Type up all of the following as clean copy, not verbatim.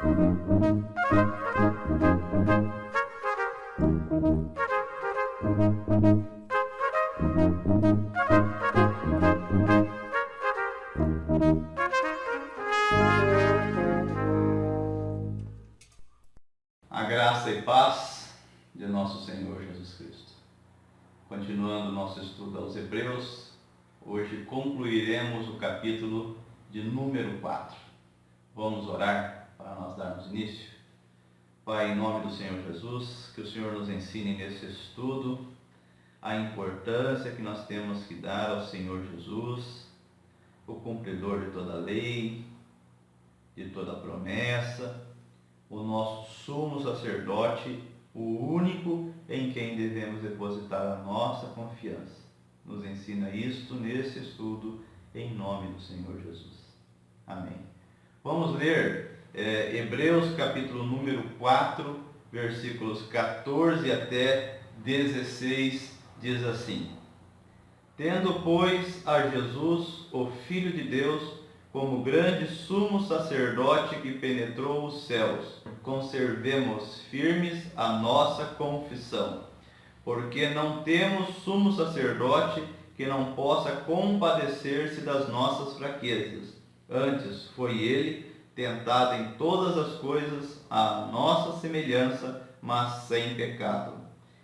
A graça e paz de nosso Senhor Jesus Cristo. Continuando nosso estudo aos Hebreus, hoje concluiremos o capítulo de número 4. Vamos orar para nós darmos início. Pai, em nome do Senhor Jesus, que o Senhor nos ensine nesse estudo a importância que nós temos que dar ao Senhor Jesus, o cumpridor de toda a lei, de toda a promessa, o nosso sumo sacerdote, o único em quem devemos depositar a nossa confiança. Nos ensina isto nesse estudo, em nome do Senhor Jesus. Amém. Vamos ler Hebreus capítulo número 4, versículos 14 até 16, diz assim: Tendo, pois, a Jesus, o Filho de Deus, como grande sumo sacerdote que penetrou os céus, conservemos firmes a nossa confissão, porque não temos sumo sacerdote que não possa compadecer-se das nossas fraquezas. Antes foi ele tentado em todas as coisas à nossa semelhança, mas sem pecado.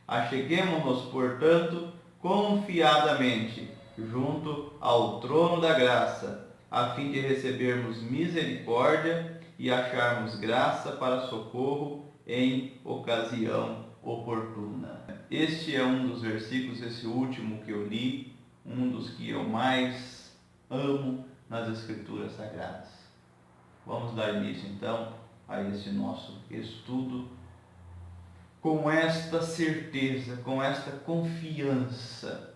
Acheguemo-nos, portanto, confiadamente junto ao trono da graça, a fim de recebermos misericórdia e acharmos graça para socorro em ocasião oportuna. Este é um dos versículos, esse último que eu li, um dos que eu mais amo nas Escrituras Sagradas. Vamos dar início então a esse nosso estudo com esta certeza, com esta confiança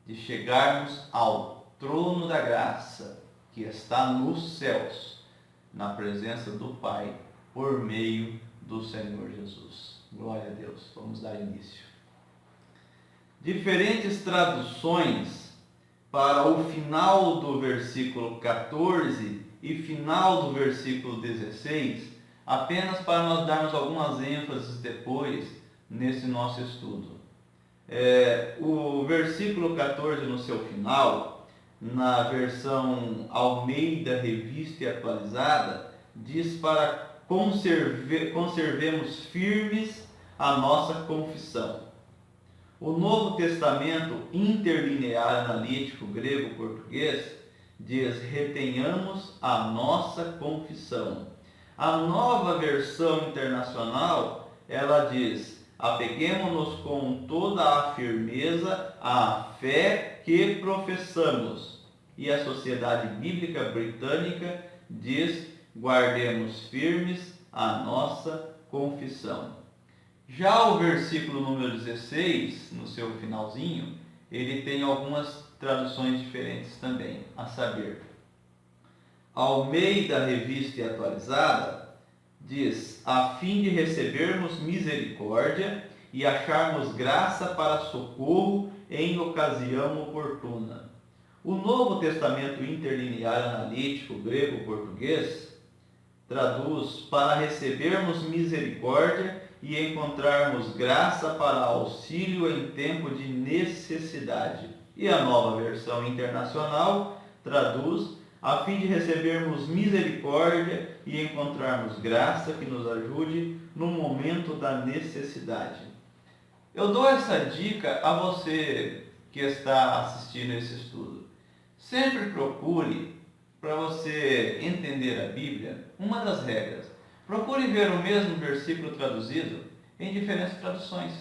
de chegarmos ao trono da graça que está nos céus, na presença do Pai, por meio do Senhor Jesus. Glória a Deus. Vamos dar início. Diferentes traduções para o final do versículo 14 e final do versículo 16, apenas para nós darmos algumas ênfases depois nesse nosso estudo. O versículo 14 no seu final, na versão Almeida Revista e Atualizada, diz para conservemos firmes a nossa confissão. O Novo Testamento Interlinear Analítico Grego-Português diz: retenhamos a nossa confissão. A Nova Versão Internacional, ela diz: apeguemo-nos com toda a firmeza à fé que professamos. E a Sociedade Bíblica Britânica diz: guardemos firmes a nossa confissão. Já o versículo número 16, no seu finalzinho, ele tem algumas traduções diferentes também, a saber, Almeida Revista e Atualizada diz: a fim de recebermos misericórdia e acharmos graça para socorro em ocasião oportuna. O Novo Testamento Interlinear Analítico Grego-Português traduz: para recebermos misericórdia e encontrarmos graça para auxílio em tempo de necessidade. E a Nova Versão Internacional traduz: a fim de recebermos misericórdia e encontrarmos graça que nos ajude no momento da necessidade. Eu dou essa dica a você que está assistindo esse estudo. Sempre procure, para você entender a Bíblia, uma das regras. Procure ver o mesmo versículo traduzido em diferentes traduções.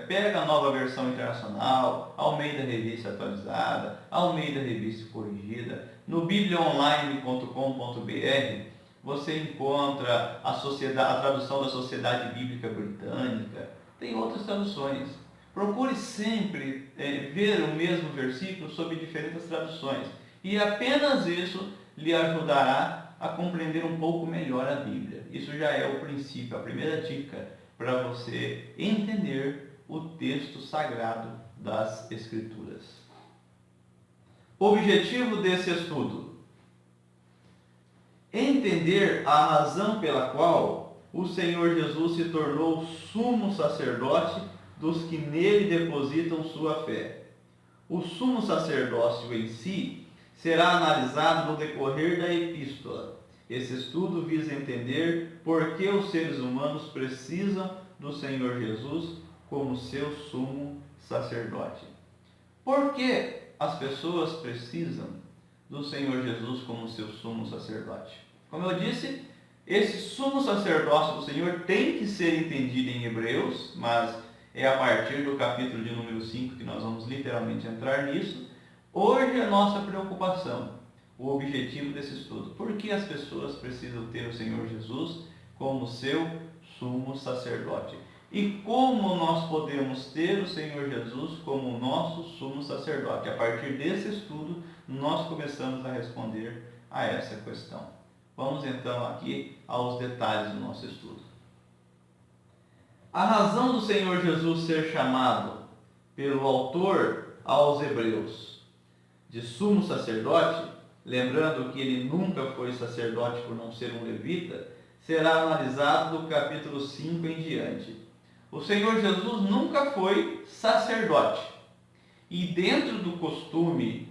Pega a Nova Versão Internacional, Almeida Revista Atualizada, Almeida Revista Corrigida. No bibliaonline.com.br você encontra a tradução da Sociedade Bíblica Britânica. Tem outras traduções. Procure sempre ver o mesmo versículo sob diferentes traduções. E apenas isso lhe ajudará a compreender um pouco melhor a Bíblia. Isso já é o princípio, a primeira dica para você entender o texto sagrado das Escrituras. Objetivo desse estudo: entender a razão pela qual o Senhor Jesus se tornou sumo sacerdote dos que nele depositam sua fé. O sumo sacerdócio em si será analisado no decorrer da epístola. Esse estudo visa entender por que os seres humanos precisam do Senhor Jesus como seu sumo sacerdote. Por que as pessoas precisam do Senhor Jesus como seu sumo sacerdote? Como eu disse, esse sumo sacerdócio do Senhor tem que ser entendido em Hebreus, mas é a partir do capítulo de número 5 que nós vamos literalmente entrar nisso. Hoje a nossa preocupação, o objetivo desse estudo, por que as pessoas precisam ter o Senhor Jesus como seu sumo sacerdote? E como nós podemos ter o Senhor Jesus como nosso sumo sacerdote? A partir desse estudo, nós começamos a responder a essa questão. Vamos então aqui aos detalhes do nosso estudo. A razão do Senhor Jesus ser chamado pelo autor aos Hebreus de sumo sacerdote, lembrando que ele nunca foi sacerdote por não ser um levita, será analisado do capítulo 5 em diante. O Senhor Jesus nunca foi sacerdote. E dentro do costume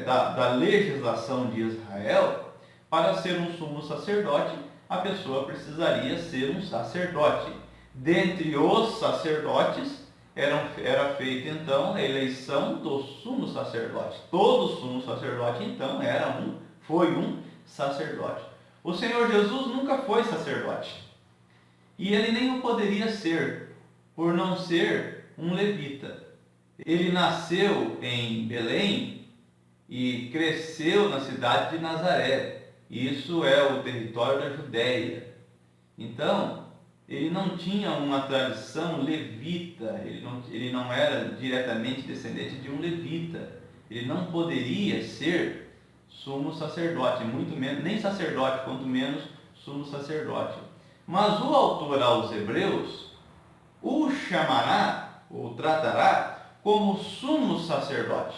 da legislação de Israel, para ser um sumo sacerdote, a pessoa precisaria ser um sacerdote. Dentre os sacerdotes, era feita então a eleição do sumo sacerdote. Todo sumo sacerdote então foi um sacerdote. O Senhor Jesus nunca foi sacerdote. E ele nem o poderia ser, por não ser um levita. Ele nasceu em Belém e cresceu na cidade de Nazaré. Isso é o território da Judéia. Então, ele não tinha uma tradição levita, ele não era diretamente descendente de um levita. Ele não poderia ser sumo sacerdote, muito menos, nem sacerdote, quanto menos sumo sacerdote. Mas o autor aos Hebreus o chamará, ou tratará, como sumo sacerdote.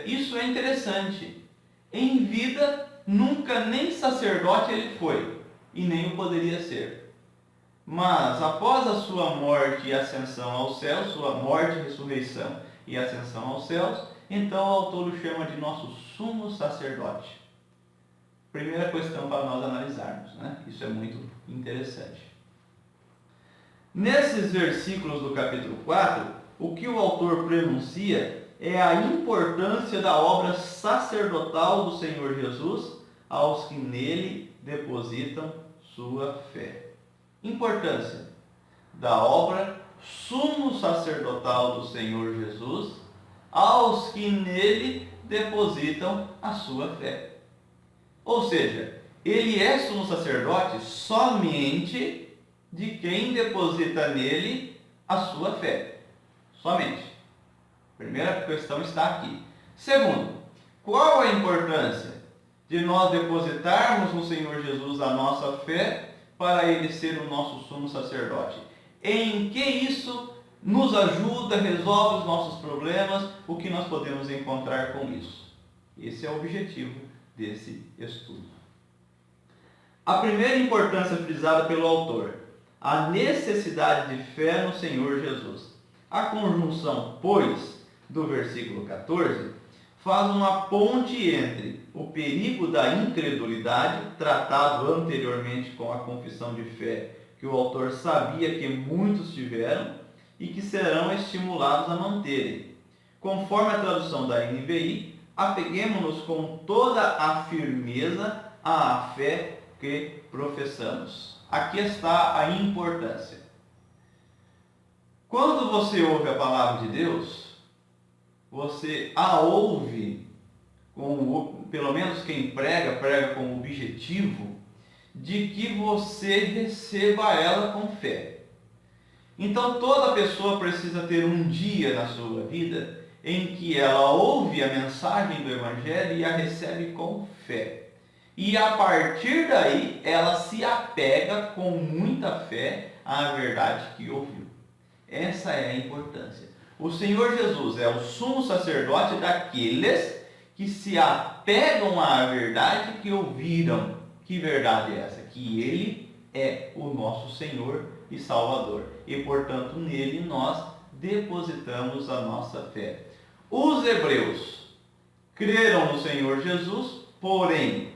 Isso é interessante. Em vida, nunca nem sacerdote ele foi, e nem o poderia ser. Mas, após a sua morte e ascensão aos céus, sua morte, ressurreição e ascensão aos céus, então o autor o chama de nosso sumo sacerdote. Primeira questão para nós analisarmos, né? Isso é muito interessante. Nesses versículos do capítulo 4, o que o autor pronuncia é a importância da obra sacerdotal do Senhor Jesus aos que nele depositam sua fé. Importância da obra sumo sacerdotal do Senhor Jesus aos que nele depositam a sua fé. Ou seja, ele é sumo sacerdote somente de quem deposita nele a sua fé. Somente. Primeira questão está aqui. Segundo, qual a importância de nós depositarmos no Senhor Jesus a nossa fé para ele ser o nosso sumo sacerdote? Em que isso nos ajuda, resolve os nossos problemas, o que nós podemos encontrar com isso? Esse é o objetivo desse estudo. A primeira importância frisada pelo autor, a necessidade de fé no Senhor Jesus. A conjunção, pois, do versículo 14, faz uma ponte entre o perigo da incredulidade, tratado anteriormente com a confissão de fé, que o autor sabia que muitos tiveram e que serão estimulados a manterem. Conforme a tradução da NVI, apeguemo-nos com toda a firmeza à fé que professamos. Aqui está a importância. Quando você ouve a palavra de Deus, você a ouve, pelo menos quem prega com o objetivo de que você receba ela com fé. Então toda pessoa precisa ter um dia na sua vida em que ela ouve a mensagem do Evangelho e a recebe com fé. E a partir daí ela se apega com muita fé à verdade que ouviu. Essa é a importância. O Senhor Jesus é o sumo sacerdote daqueles que se apegam apegam à verdade que ouviram. Que verdade é essa? Que Ele é o nosso Senhor e Salvador. E, portanto, nele nós depositamos a nossa fé. Os hebreus creram no Senhor Jesus, porém,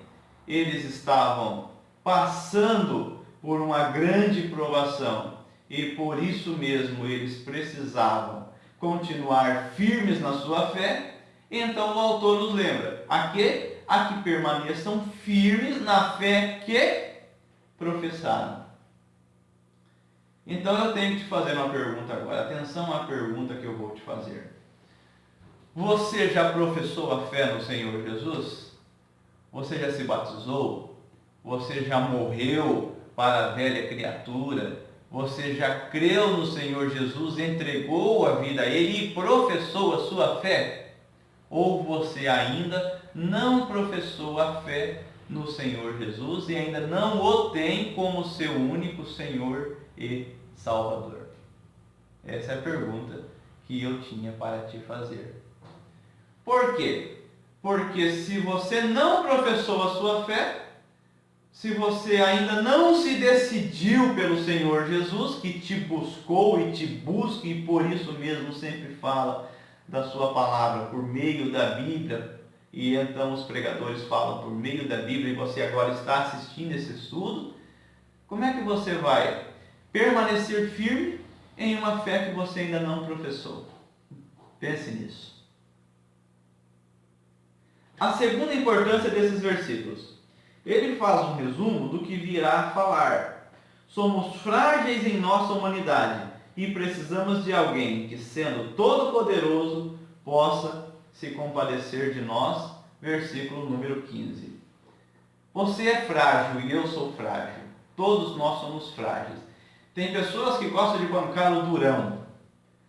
eles estavam passando por uma grande provação e por isso mesmo eles precisavam continuar firmes na sua fé. Então o autor nos lembra a que permaneçam firmes na fé que professaram. Então eu tenho que te fazer uma pergunta agora. Atenção à pergunta que eu vou te fazer. Você já professou a fé no Senhor Jesus? Você já se batizou? Você já morreu para a velha criatura? Você já creu no Senhor Jesus, entregou a vida a Ele e professou a sua fé? Ou você ainda não professou a fé no Senhor Jesus e ainda não o tem como seu único Senhor e Salvador? Essa é a pergunta que eu tinha para te fazer. Por quê? Porque se você não professou a sua fé, se você ainda não se decidiu pelo Senhor Jesus, que te buscou e te busca e por isso mesmo sempre fala da sua palavra por meio da Bíblia, e então os pregadores falam por meio da Bíblia e você agora está assistindo esse estudo, como é que você vai permanecer firme em uma fé que você ainda não professou? Pense nisso. A segunda importância desses versículos. Ele faz um resumo do que virá a falar. Somos frágeis em nossa humanidade e precisamos de alguém que, sendo todo-poderoso, possa se compadecer de nós. Versículo número 15. Você é frágil e eu sou frágil. Todos nós somos frágeis. Tem pessoas que gostam de bancar o durão,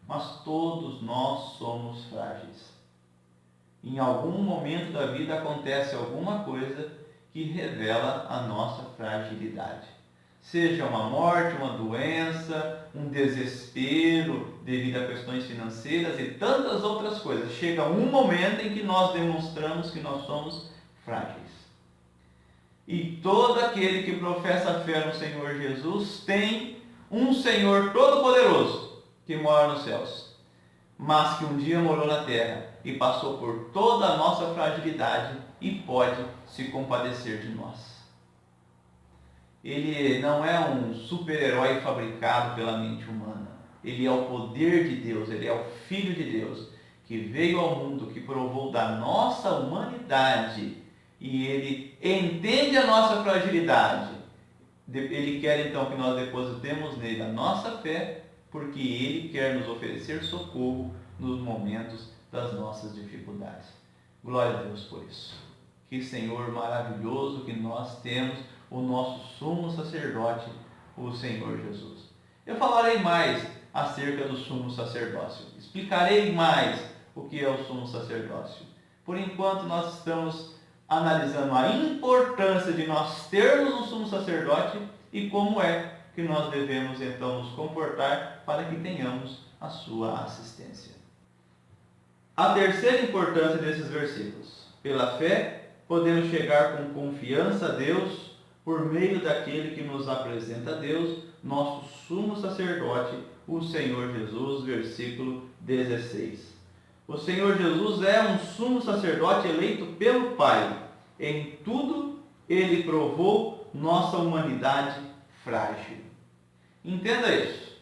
mas todos nós somos frágeis. Em algum momento da vida acontece alguma coisa que revela a nossa fragilidade. Seja uma morte, uma doença, um desespero devido a questões financeiras e tantas outras coisas. Chega um momento em que nós demonstramos que nós somos frágeis. E todo aquele que professa a fé no Senhor Jesus tem um Senhor todo-poderoso que mora nos céus, mas que um dia morou na terra e passou por toda a nossa fragilidade e pode se compadecer de nós. Ele não é um super-herói fabricado pela mente humana. Ele é o poder de Deus, ele é o Filho de Deus, que veio ao mundo, que provou da nossa humanidade, e ele entende a nossa fragilidade. Ele quer então que nós depositemos nele a nossa fé, porque ele quer nos oferecer socorro nos momentos das nossas dificuldades. Glória a Deus por isso. Que Senhor maravilhoso que nós temos, o nosso sumo sacerdote, o Senhor Jesus. Eu falarei mais acerca do sumo sacerdócio. Explicarei mais o que é o sumo sacerdócio. Por enquanto nós estamos analisando a importância de nós termos um sumo sacerdote e como é que nós devemos então nos comportar para que tenhamos a sua assistência. A terceira importância desses versículos. Pela fé, podemos chegar com confiança a Deus por meio daquele que nos apresenta a Deus, nosso sumo sacerdote, o Senhor Jesus, versículo 16. O Senhor Jesus é um sumo sacerdote eleito pelo Pai. Em tudo, ele provou nossa humanidade frágil. Entenda isso.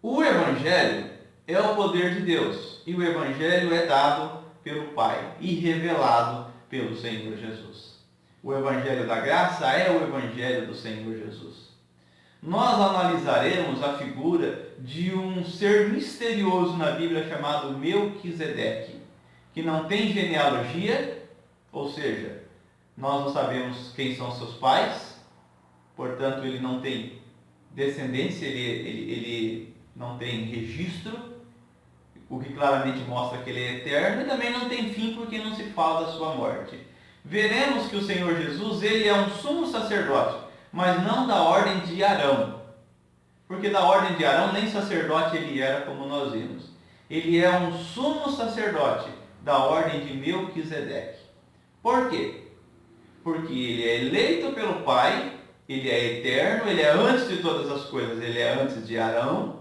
O Evangelho é o poder de Deus e o Evangelho é dado pelo Pai e revelado pelo Senhor Jesus. O Evangelho da graça é o Evangelho do Senhor Jesus. Nós analisaremos a figura de um ser misterioso na Bíblia chamado Melquisedeque, que não tem genealogia, ou seja, nós não sabemos quem são seus pais, portanto ele não tem descendência, ele não tem registro, o que claramente mostra que ele é eterno, e também não tem fim porque não se fala da sua morte. Veremos que o Senhor Jesus, ele é um sumo sacerdote, mas não da ordem de Arão, porque da ordem de Arão nem sacerdote ele era, como nós vimos. Ele é um sumo sacerdote, da ordem de Melquisedeque. Por quê? Porque ele é eleito pelo Pai, ele é eterno, ele é antes de todas as coisas, ele é antes de Arão,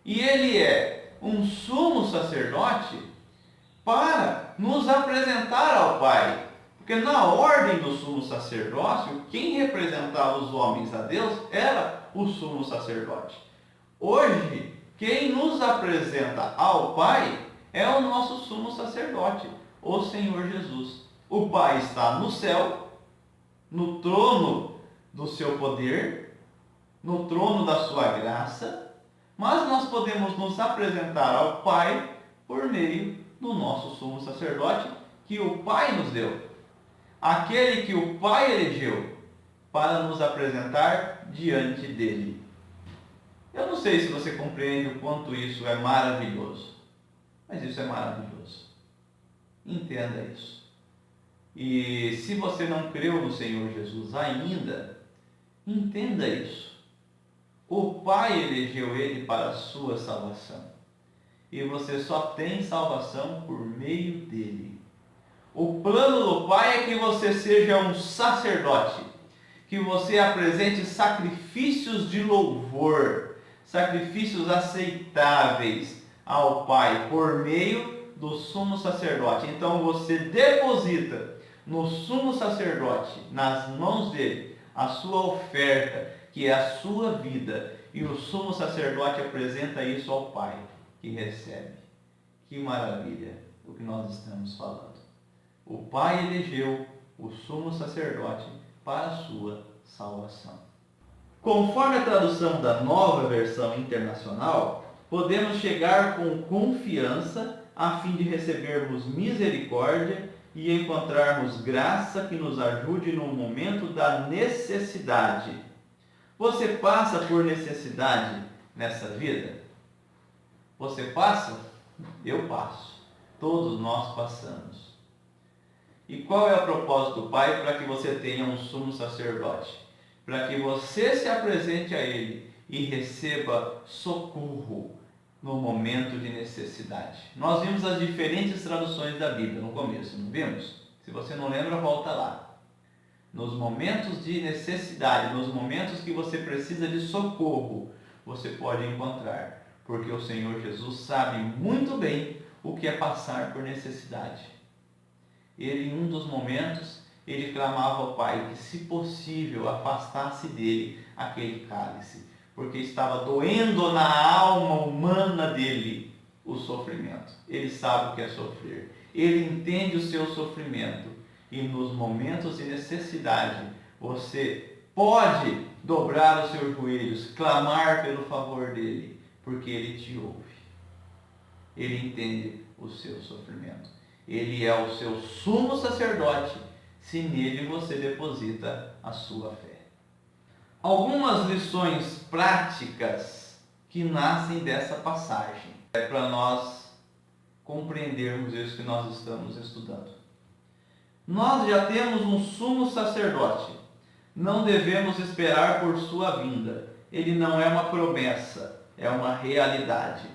e ele é um sumo sacerdote para nos apresentar ao Pai. Porque na ordem do sumo sacerdócio, quem representava os homens a Deus era o sumo sacerdote. Hoje, quem nos apresenta ao Pai é o nosso sumo sacerdote, o Senhor Jesus. O Pai está no céu, no trono do seu poder, no trono da sua graça, mas nós podemos nos apresentar ao Pai por meio do nosso sumo sacerdote que o Pai nos deu. Aquele que o Pai elegeu para nos apresentar diante dele. Eu não sei se você compreende o quanto isso é maravilhoso, mas isso é maravilhoso. Entenda isso. E se você não creu no Senhor Jesus ainda, entenda isso. O Pai elegeu ele para a sua salvação. E você só tem salvação por meio dele. O plano do Pai é que você seja um sacerdote, que você apresente sacrifícios de louvor, sacrifícios aceitáveis ao Pai por meio do sumo sacerdote. Então você deposita no sumo sacerdote, nas mãos dele, a sua oferta, que é a sua vida, e o sumo sacerdote apresenta isso ao Pai, que recebe. Que maravilha o que nós estamos falando. O Pai elegeu o sumo sacerdote para a sua salvação. Conforme a tradução da Nova Versão Internacional, podemos chegar com confiança a fim de recebermos misericórdia e encontrarmos graça que nos ajude no momento da necessidade. Você passa por necessidade nessa vida? Você passa? Eu passo. Todos nós passamos. E qual é o propósito do Pai para que você tenha um sumo sacerdote? Para que você se apresente a Ele e receba socorro no momento de necessidade. Nós vimos as diferentes traduções da Bíblia no começo, não vimos? Se você não lembra, volta lá. Nos momentos de necessidade, nos momentos que você precisa de socorro, você pode encontrar, porque o Senhor Jesus sabe muito bem o que é passar por necessidade. Ele, em um dos momentos, ele clamava ao Pai que, se possível, afastasse dele aquele cálice, porque estava doendo na alma humana dele o sofrimento. Ele sabe o que é sofrer. Ele entende o seu sofrimento. E nos momentos de necessidade, você pode dobrar os seus joelhos, clamar pelo favor dele, porque ele te ouve. Ele entende o seu sofrimento. Ele é o seu sumo sacerdote, se nele você deposita a sua fé. Algumas lições práticas que nascem dessa passagem, é para nós compreendermos isso que nós estamos estudando. Nós já temos um sumo sacerdote, não devemos esperar por sua vinda. Ele não é uma promessa, é uma realidade.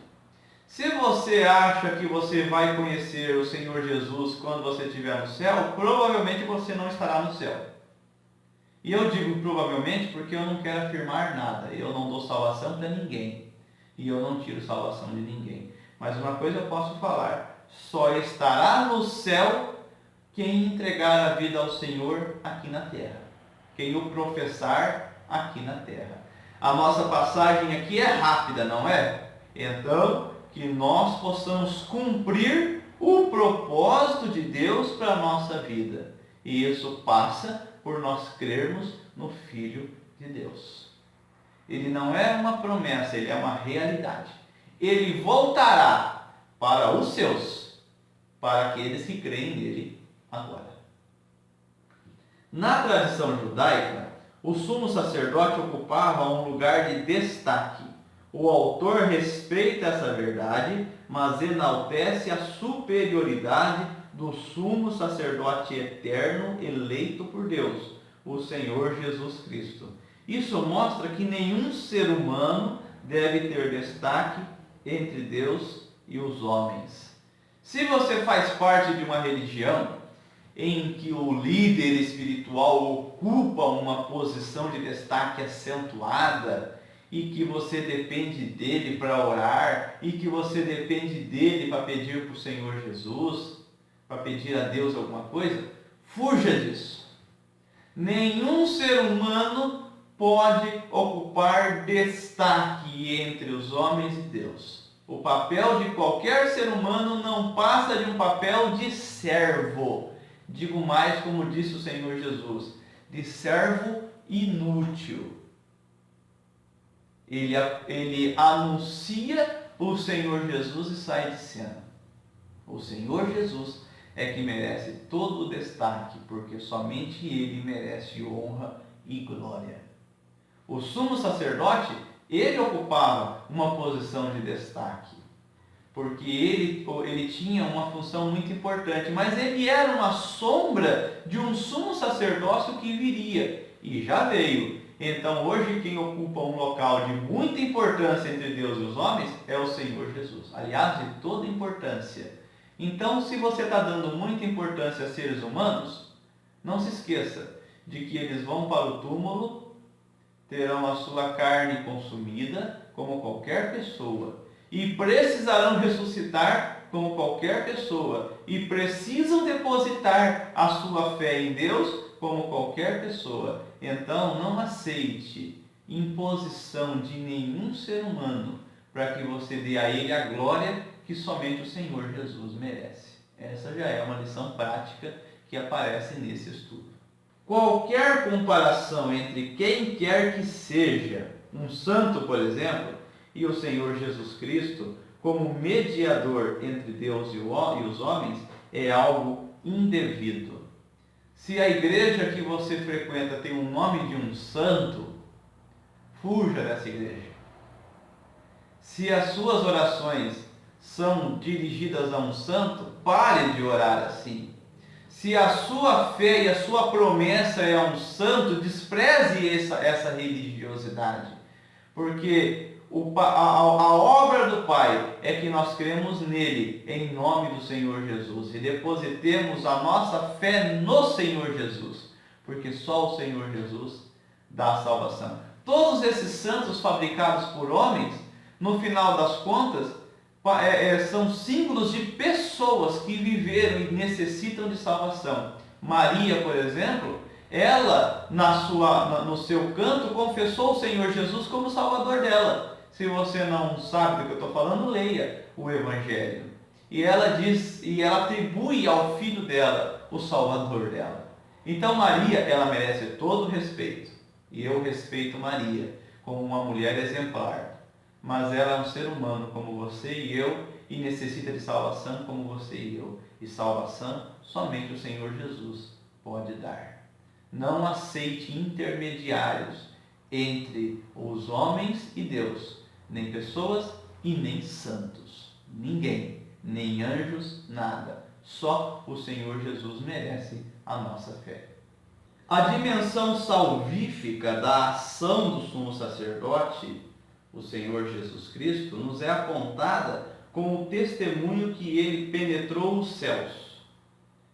Se você acha que você vai conhecer o Senhor Jesus quando você estiver no céu, provavelmente você não estará no céu. E eu digo provavelmente porque eu não quero afirmar nada. Eu não dou salvação para ninguém. E eu não tiro salvação de ninguém. Mas uma coisa eu posso falar: só estará no céu quem entregar a vida ao Senhor aqui na terra. Quem o professar aqui na terra. A nossa passagem aqui é rápida, não é? Então, que nós possamos cumprir o propósito de Deus para a nossa vida. E isso passa por nós crermos no Filho de Deus. Ele não é uma promessa, ele é uma realidade. Ele voltará para os seus, para aqueles que creem nele agora. Na tradição judaica, o sumo sacerdote ocupava um lugar de destaque. O autor respeita essa verdade, mas enaltece a superioridade do sumo sacerdote eterno eleito por Deus, o Senhor Jesus Cristo. Isso mostra que nenhum ser humano deve ter destaque entre Deus e os homens. Se você faz parte de uma religião em que o líder espiritual ocupa uma posição de destaque acentuada e que você depende dele para orar e que você depende dele para pedir para o Senhor Jesus, para pedir a Deus alguma coisa, fuja disso. Nenhum ser humano pode ocupar destaque entre os homens e Deus. O papel de qualquer ser humano não passa de um papel de servo. Digo mais, como disse o Senhor Jesus, de servo inútil. Ele anuncia o Senhor Jesus e sai de cena. O Senhor Jesus é que merece todo o destaque, porque somente Ele merece honra e glória. O sumo sacerdote, ele ocupava uma posição de destaque, porque ele tinha uma função muito importante, mas ele era uma sombra de um sumo sacerdócio que viria, e já veio. Então hoje quem ocupa um local de muita importância entre Deus e os homens é o Senhor Jesus, aliás, de toda importância. Então, se você está dando muita importância a seres humanos, não se esqueça de que eles vão para o túmulo, terão a sua carne consumida, como qualquer pessoa, e precisarão ressuscitar como qualquer pessoa, e precisam depositar a sua fé em Deus como qualquer pessoa. Então, não aceite imposição de nenhum ser humano para que você dê a ele a glória que somente o Senhor Jesus merece. Essa já é uma lição prática que aparece nesse estudo. Qualquer comparação entre quem quer que seja, um santo, por exemplo, e o Senhor Jesus Cristo, como mediador entre Deus e os homens, é algo indevido. Se a igreja que você frequenta tem o nome de um santo, fuja dessa igreja. Se as suas orações são dirigidas a um santo, pare de orar assim. Se a sua fé e a sua promessa é a um santo, despreze essa religiosidade. Porque a obra do Pai é que nós cremos nele, em nome do Senhor Jesus, e depositemos a nossa fé no Senhor Jesus, porque só o Senhor Jesus dá a salvação. Todos esses santos fabricados por homens, no final das contas, são símbolos de pessoas que viveram e necessitam de salvação. Maria, por exemplo, ela, no seu canto, confessou o Senhor Jesus como Salvador dela. Se você não sabe do que eu estou falando, leia o Evangelho. E ela diz, e ela atribui ao filho dela o Salvador dela. Então Maria, ela merece todo o respeito. E eu respeito Maria como uma mulher exemplar. Mas ela é um ser humano como você e eu, e necessita de salvação como você e eu. E salvação somente o Senhor Jesus pode dar. Não aceite intermediários entre os homens e Deus, nem pessoas e nem santos. Ninguém, nem anjos, nada. Só o Senhor Jesus merece a nossa fé. A dimensão salvífica da ação do sumo sacerdote, o Senhor Jesus Cristo, nos é apontada com o testemunho que ele penetrou os céus.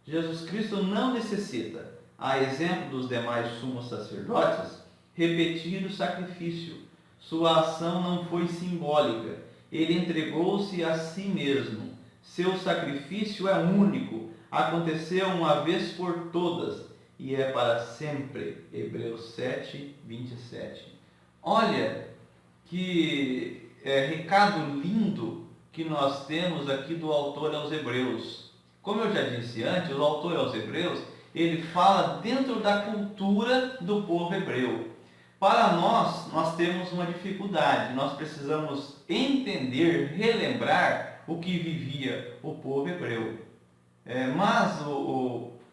Jesus Cristo não necessita, a exemplo dos demais sumos sacerdotes, repetir o sacrifício. Sua ação não foi simbólica. Ele entregou-se a si mesmo. Seu sacrifício é único. Aconteceu uma vez por todas e é para sempre. Hebreus 7, 27. Olha que recado lindo que nós temos aqui do autor aos Hebreus. Como eu já disse antes, o autor aos Hebreus, ele fala dentro da cultura do povo hebreu. Para nós temos uma dificuldade, nós precisamos entender, relembrar o que vivia o povo hebreu. Mas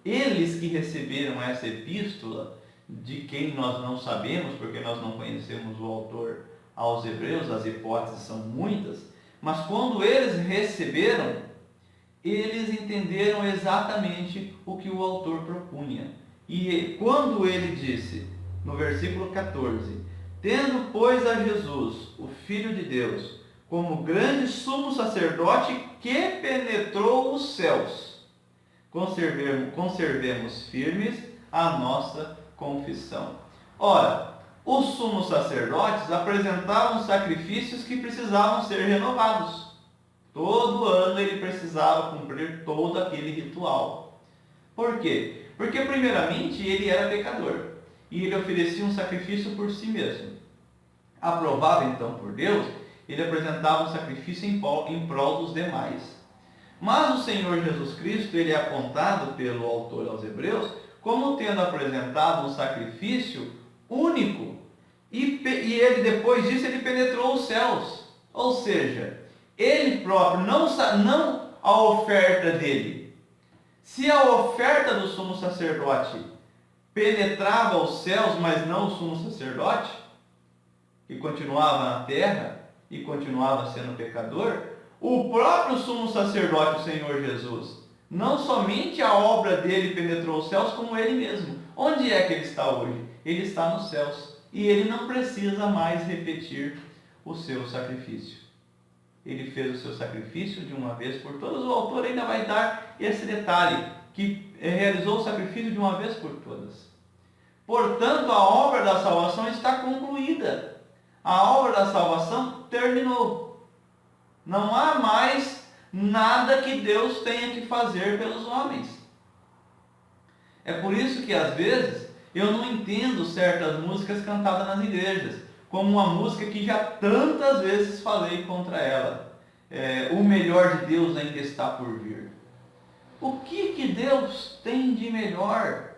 eles que receberam essa epístola, de quem nós não sabemos, porque nós não conhecemos o autor aos Hebreus, as hipóteses são muitas, mas quando eles receberam, eles entenderam exatamente o que o autor propunha. E quando ele disse, no versículo 14, tendo, pois, a Jesus, o Filho de Deus, como grande sumo sacerdote que penetrou os céus, conservemos firmes a nossa confissão. Ora, os sumos sacerdotes apresentavam sacrifícios que precisavam ser renovados. Todo ano ele precisava cumprir todo aquele ritual. Por quê? Porque primeiramente ele era pecador e ele oferecia um sacrifício por si mesmo. Aprovado então por Deus, ele apresentava um sacrifício em prol dos demais. Mas o Senhor Jesus Cristo, ele é apontado pelo autor aos Hebreus como tendo apresentado um sacrifício único. E ele, depois disso, ele penetrou os céus. Ou seja, ele próprio, não a oferta dele. Se a oferta do sumo sacerdote penetrava os céus, mas não o sumo sacerdote, que continuava na terra e continuava sendo pecador, o próprio sumo sacerdote, o Senhor Jesus, não somente a obra dele penetrou os céus, como ele mesmo. Onde é que ele está hoje? Ele está nos céus. E ele não precisa mais repetir o seu sacrifício. Ele fez o seu sacrifício de uma vez por todas. O autor ainda vai dar esse detalhe, que realizou o sacrifício de uma vez por todas. Portanto, a obra da salvação está concluída. A obra da salvação terminou. Não há mais nada que Deus tenha que fazer pelos homens. É por isso que às vezes eu não entendo certas músicas cantadas nas igrejas, como uma música que já tantas vezes falei contra ela. O melhor de Deus ainda está por vir. O que Deus tem de melhor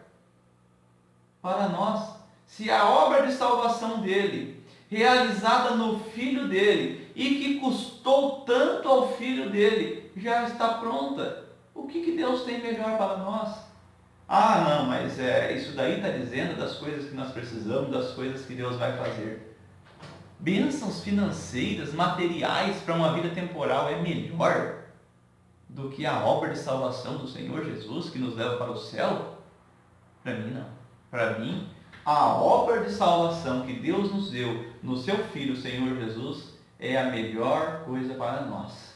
para nós? Se a obra de salvação dele, realizada no Filho dele, e que custou tanto ao Filho dele, já está pronta, o que Deus tem melhor para nós? Ah, não, mas isso daí está dizendo das coisas que nós precisamos, das coisas que Deus vai fazer. Bênçãos financeiras, materiais para uma vida temporal é melhor do que a obra de salvação do Senhor Jesus que nos leva para o céu? Para mim não. Para mim, a obra de salvação que Deus nos deu no seu Filho, o Senhor Jesus, é a melhor coisa para nós.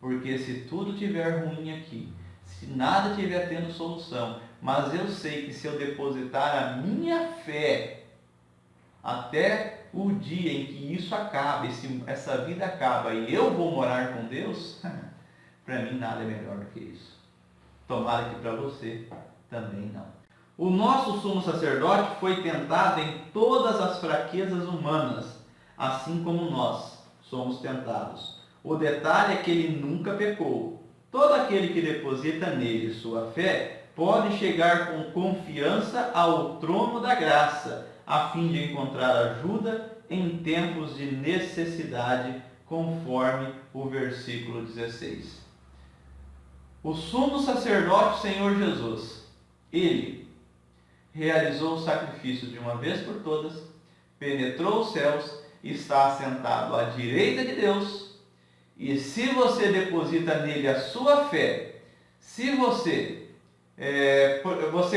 Porque se tudo estiver ruim aqui, se nada estiver tendo solução, mas eu sei que se eu depositar a minha fé até o dia em que isso acaba, essa vida acaba e eu vou morar com Deus, para mim nada é melhor do que isso. Tomara que para você também não. O nosso sumo sacerdote foi tentado em todas as fraquezas humanas, assim como nós somos tentados. O detalhe é que ele nunca pecou. Todo aquele que deposita nele sua fé pode chegar com confiança ao trono da graça, a fim de encontrar ajuda em tempos de necessidade, conforme o versículo 16. O sumo sacerdote Senhor Jesus, ele realizou o sacrifício de uma vez por todas, penetrou os céus, está assentado à direita de Deus, e se você deposita nele a sua fé, se você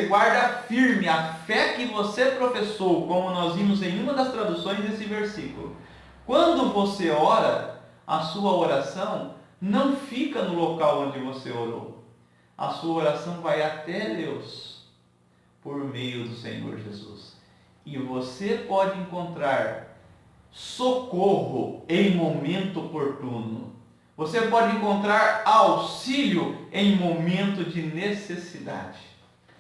guarda firme a fé que você professou, como nós vimos em uma das traduções desse versículo, quando você ora, a sua oração não fica no local onde você orou. A sua oração vai até Deus, por meio do Senhor Jesus. E você pode encontrar socorro em momento oportuno. Você pode encontrar auxílio em momento de necessidade.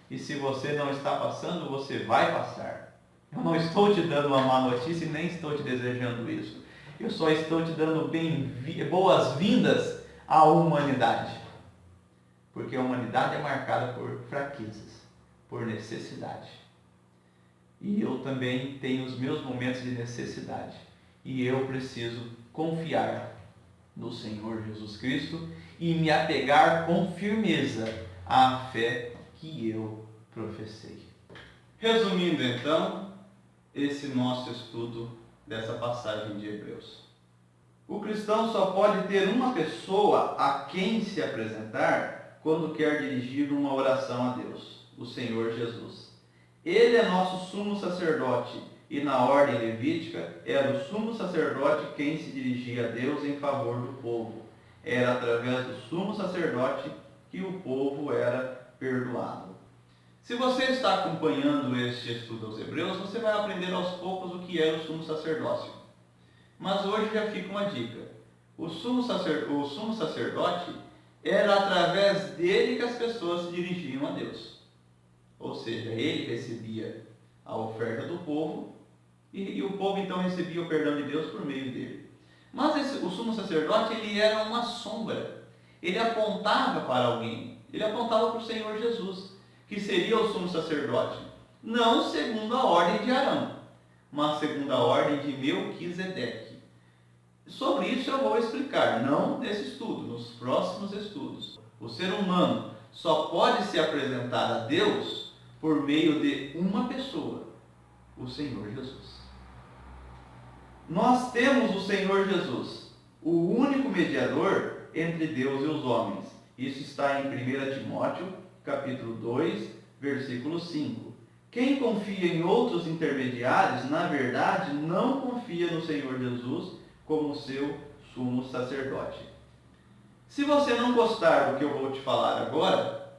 E se você não está passando, você vai passar. Eu não estou te dando uma má notícia e nem estou te desejando isso. Eu só estou te dando boas-vindas à humanidade. Porque a humanidade é marcada por fraquezas, por necessidade. E eu também tenho os meus momentos de necessidade. E eu preciso confiar no Senhor Jesus Cristo e me apegar com firmeza à fé que eu professei. Resumindo então, esse nosso estudo dessa passagem de Hebreus. O cristão só pode ter uma pessoa a quem se apresentar quando quer dirigir uma oração a Deus, o Senhor Jesus. Ele é nosso sumo sacerdote e na ordem levítica era o sumo sacerdote quem se dirigia a Deus em favor do povo. Era através do sumo sacerdote que o povo era perdoado. Se você está acompanhando este estudo aos Hebreus, você vai aprender aos poucos o que era o sumo sacerdócio. Mas hoje já fica uma dica. O sumo sacerdote era através dele que as pessoas se dirigiam a Deus. Ou seja, ele recebia a oferta do povo e o povo então recebia o perdão de Deus por meio dele. Mas o sumo sacerdote, ele era uma sombra. Ele apontava para alguém. Ele apontava para o Senhor Jesus, que seria o sumo sacerdote. Não segundo a ordem de Arão, mas segundo a ordem de Melquisedeque. Sobre isso eu vou explicar, não nesse estudo, nos próximos estudos. O ser humano só pode se apresentar a Deus por meio de uma pessoa, o Senhor Jesus. Nós temos o Senhor Jesus, o único mediador entre Deus e os homens. Isso está em 1 Timóteo, capítulo 2, versículo 5. Quem confia em outros intermediários, na verdade, não confia no Senhor Jesus como seu sumo sacerdote. Se você não gostar do que eu vou te falar agora,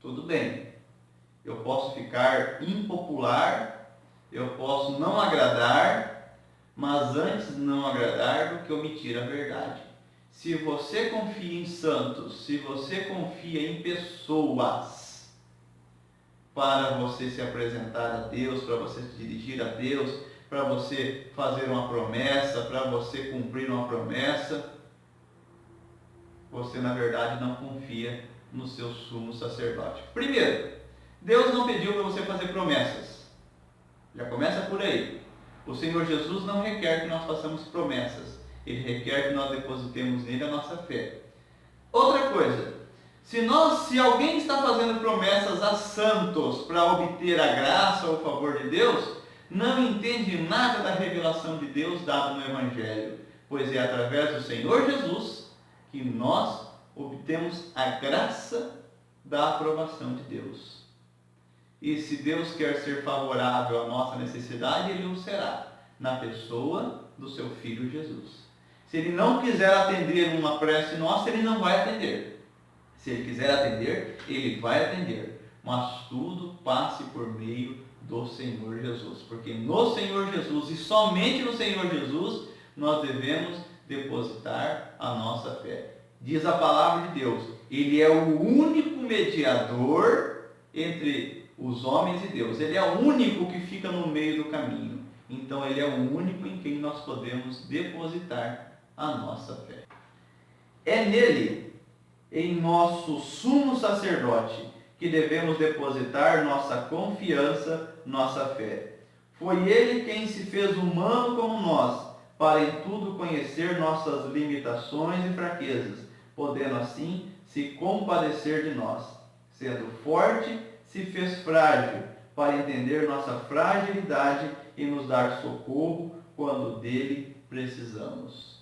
tudo bem. Eu posso ficar impopular, eu posso não agradar, mas antes de não agradar do que omitir a verdade. Se você confia em santos, se você confia em pessoas para você se apresentar a Deus, para você se dirigir a Deus, para você fazer uma promessa, para você cumprir uma promessa, você na verdade não confia no seu sumo sacerdote. Primeiro, Deus não pediu para você fazer promessas. Já começa por aí. O Senhor Jesus não requer que nós façamos promessas. Ele requer que nós depositemos nele a nossa fé. Outra coisa, se alguém está fazendo promessas a santos para obter a graça ou o favor de Deus, não entende nada da revelação de Deus dada no Evangelho, pois é através do Senhor Jesus que nós obtemos a graça da aprovação de Deus. E se Deus quer ser favorável à nossa necessidade, Ele o será, na pessoa do seu Filho Jesus. Se Ele não quiser atender uma prece nossa, Ele não vai atender. Se Ele quiser atender, Ele vai atender. Mas tudo passe por meio do Senhor Jesus, porque no Senhor Jesus e somente no Senhor Jesus nós devemos depositar a nossa fé. Diz a palavra de Deus, Ele é o único mediador entre os homens e Deus. Ele é o único que fica no meio do caminho. Então Ele é o único em quem nós podemos depositar a nossa fé. É nele, em nosso sumo sacerdote, que devemos depositar nossa confiança, nossa fé. Foi Ele quem se fez humano como nós, para em tudo conhecer nossas limitações e fraquezas, podendo assim se compadecer de nós. Sendo forte, se fez frágil, para entender nossa fragilidade e nos dar socorro quando dele precisamos.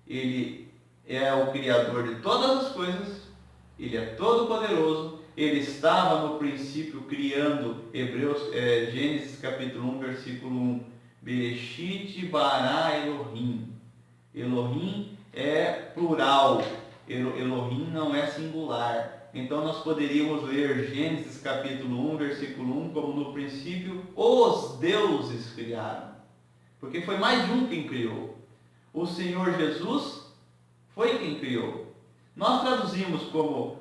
Ele é o Criador de todas as coisas, Ele é todo-poderoso. Ele estava no princípio criando, Gênesis capítulo 1, versículo 1. Bereshit bara Elohim. Elohim é plural. Elohim não é singular. Então nós poderíamos ler Gênesis capítulo 1, versículo 1, como no princípio os deuses criaram. Porque foi mais de um quem criou. O Senhor Jesus foi quem criou. Nós traduzimos como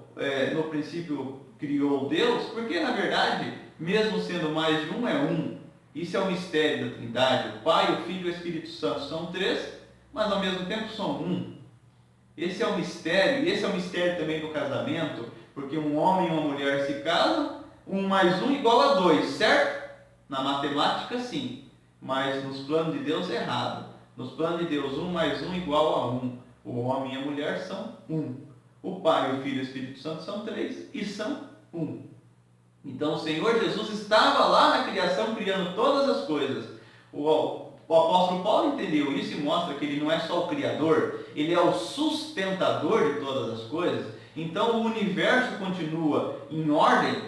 no princípio criou Deus, porque na verdade, mesmo sendo mais de um, é um. Isso é o mistério da Trindade. O Pai, o Filho e o Espírito Santo são três, mas ao mesmo tempo são um. Esse é o mistério, e esse é o mistério também do casamento, porque um homem e uma mulher se casam, 1 mais 1 igual a 2, certo? Na matemática sim, mas nos planos de Deus é errado. Nos planos de Deus, 1 mais 1 igual a 1. O homem e a mulher são 1. O Pai, o Filho e o Espírito Santo são 3 e são 1. Então o Senhor Jesus estava lá na criação criando todas as coisas. O apóstolo Paulo entendeu isso e mostra que ele não é só o Criador, ele é o sustentador de todas as coisas. Então o universo continua em ordem,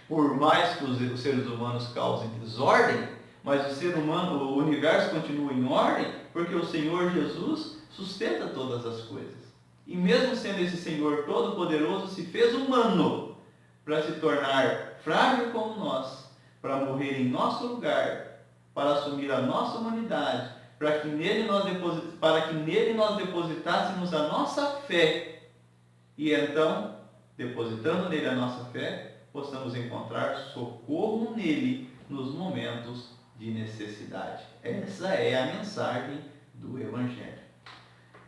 por mais que os seres humanos causem desordem, mas o ser humano, o universo continua em ordem, porque o Senhor Jesus sustenta todas as coisas. E mesmo sendo esse Senhor Todo-Poderoso, se fez humano para se tornar frágil como nós, para morrer em nosso lugar, para assumir a nossa humanidade, para que nele nós depositássemos a nossa fé. E então, depositando nele a nossa fé, possamos encontrar socorro nele nos momentos de necessidade. Essa é a mensagem do Evangelho.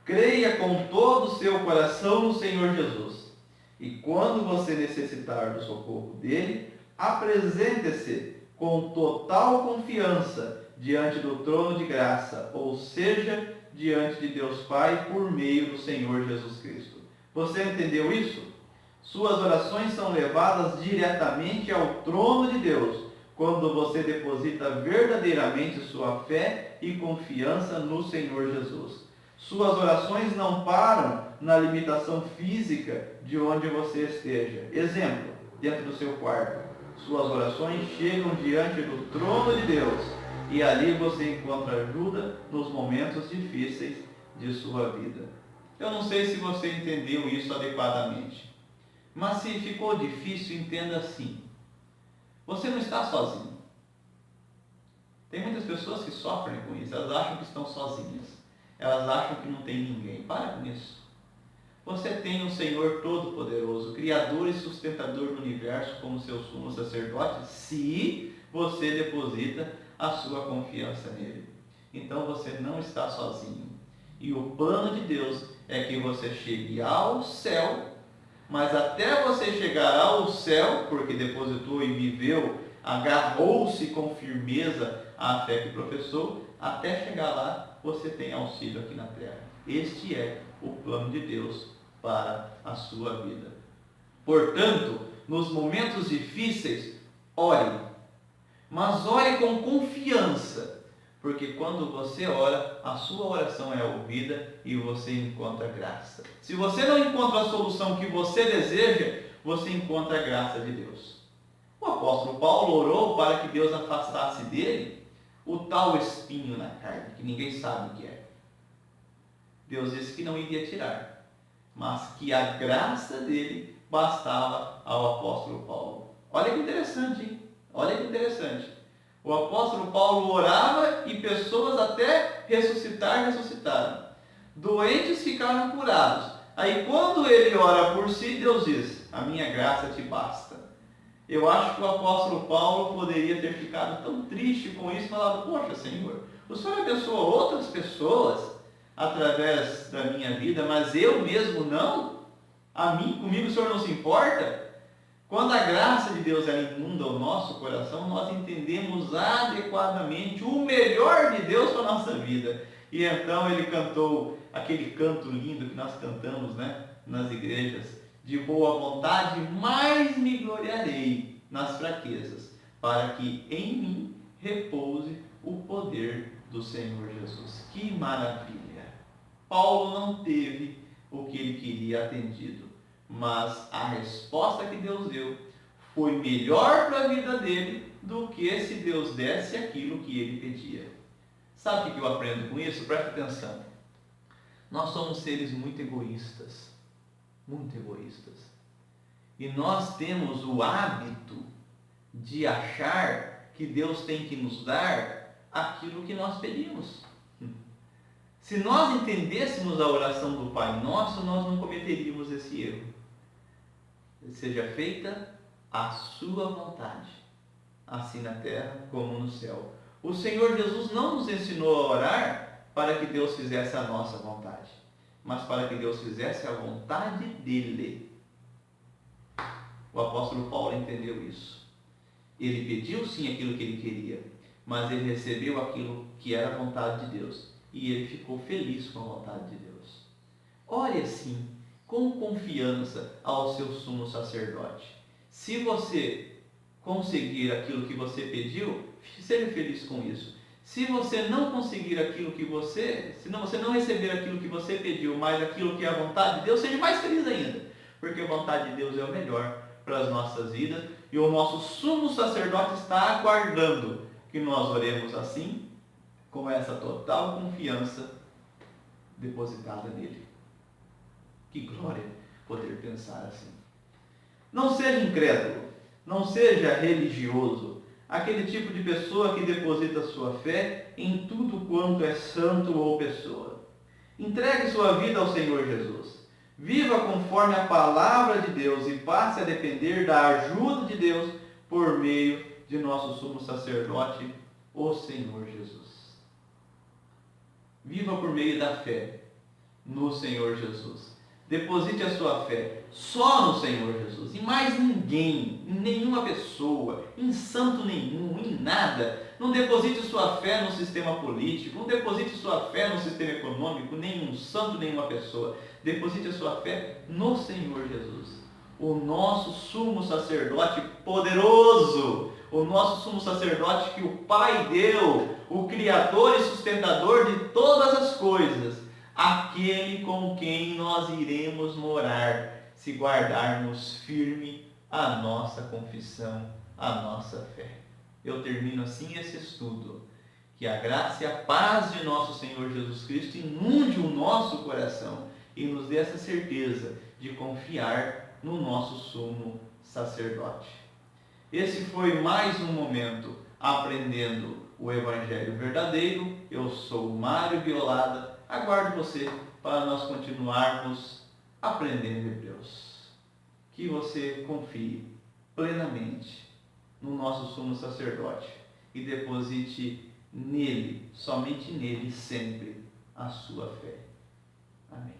Creia com todo o seu coração no Senhor Jesus. E quando você necessitar do socorro dele, apresente-se com total confiança diante do trono de graça, ou seja, diante de Deus Pai por meio do Senhor Jesus Cristo. Você entendeu isso? Suas orações são levadas diretamente ao trono de Deus, quando você deposita verdadeiramente sua fé e confiança no Senhor Jesus. Suas orações não param na limitação física de onde você esteja. Exemplo, dentro do seu quarto. Suas orações chegam diante do trono de Deus e ali você encontra ajuda nos momentos difíceis de sua vida. Eu não sei se você entendeu isso adequadamente, mas se ficou difícil, entenda assim. Você não está sozinho. Tem muitas pessoas que sofrem com isso, elas acham que estão sozinhas. Elas acham que não tem ninguém. Para com isso. Você tem o Senhor Todo-Poderoso, Criador e sustentador do universo como seu sumo sacerdote, se você deposita a sua confiança nele. Então você não está sozinho. E o plano de Deus é que você chegue ao céu, mas até você chegar ao céu, porque depositou e viveu, agarrou-se com firmeza à fé que professou, até chegar lá você tem auxílio aqui na terra. Este é o plano de Deus para a sua vida. Portanto, nos momentos difíceis, ore. Mas ore com confiança, porque quando você ora, a sua oração é ouvida e você encontra graça. Se você não encontra a solução que você deseja, você encontra a graça de Deus. O apóstolo Paulo orou para que Deus afastasse dele o tal espinho na carne, que ninguém sabe o que é. Deus disse que não iria tirar, mas que a graça dele bastava ao apóstolo Paulo. Olha que interessante, hein? Olha que interessante. O apóstolo Paulo orava e pessoas até ressuscitaram. Doentes ficaram curados. Aí quando ele ora por si, Deus diz: a minha graça te basta. Eu acho que o apóstolo Paulo poderia ter ficado tão triste com isso e falado: poxa, Senhor, o Senhor abençoa outras pessoas através da minha vida, mas eu mesmo não? Comigo o Senhor não se importa? Quando a graça de Deus ela inunda o nosso coração, nós entendemos adequadamente o melhor de Deus para a nossa vida. E então ele cantou aquele canto lindo que nós cantamos, nas igrejas: de boa vontade, mais me gloriarei nas fraquezas, para que em mim repouse o poder do Senhor Jesus. Que maravilha! Paulo não teve o que ele queria atendido, mas a resposta que Deus deu foi melhor para a vida dele do que se Deus desse aquilo que ele pedia. Sabe o que eu aprendo com isso? Presta atenção. Nós somos seres muito egoístas. Muito egoístas. E nós temos o hábito de achar que Deus tem que nos dar aquilo que nós pedimos. Se nós entendêssemos a oração do Pai Nosso, nós não cometeríamos esse erro. Seja feita a sua vontade, assim na terra como no céu. O Senhor Jesus não nos ensinou a orar para que Deus fizesse a nossa vontade, mas para que Deus fizesse a vontade dele. O apóstolo Paulo entendeu isso. Ele pediu sim aquilo que ele queria, mas ele recebeu aquilo que era a vontade de Deus. E ele ficou feliz com a vontade de Deus. Ore assim, com confiança ao seu sumo sacerdote. Se você conseguir aquilo que você pediu, seja feliz com isso. Se você não conseguir aquilo que se você não receber aquilo que você pediu, mas aquilo que é a vontade de Deus, seja mais feliz ainda. Porque a vontade de Deus é o melhor para as nossas vidas. E o nosso sumo sacerdote está aguardando que nós oremos assim, com essa total confiança depositada nele. Que glória poder pensar assim. Não seja incrédulo, não seja religioso, aquele tipo de pessoa que deposita sua fé em tudo quanto é santo ou pessoa. Entregue sua vida ao Senhor Jesus. Viva conforme a palavra de Deus e passe a depender da ajuda de Deus por meio de nosso sumo sacerdote, o Senhor Jesus. Viva por meio da fé no Senhor Jesus. Deposite a sua fé só no Senhor Jesus, em mais ninguém, em nenhuma pessoa, em santo nenhum, em nada. Não deposite sua fé no sistema político, não deposite sua fé no sistema econômico, nenhum santo, nenhuma pessoa. Deposite a sua fé no Senhor Jesus, o nosso sumo sacerdote poderoso, o nosso sumo sacerdote que o Pai deu, o Criador e sustentador de todas as coisas, aquele com quem nós iremos morar, se guardarmos firme a nossa confissão, a nossa fé. Eu termino assim esse estudo. Que a graça e a paz de nosso Senhor Jesus Cristo inunde o nosso coração e nos dê essa certeza de confiar no nosso sumo sacerdote. Esse foi mais um momento aprendendo o Evangelho verdadeiro. Eu sou Mário Violada. Aguardo você para nós continuarmos aprendendo Hebreus. Que você confie plenamente no nosso sumo sacerdote e deposite nele, somente nele, sempre a sua fé. Amém.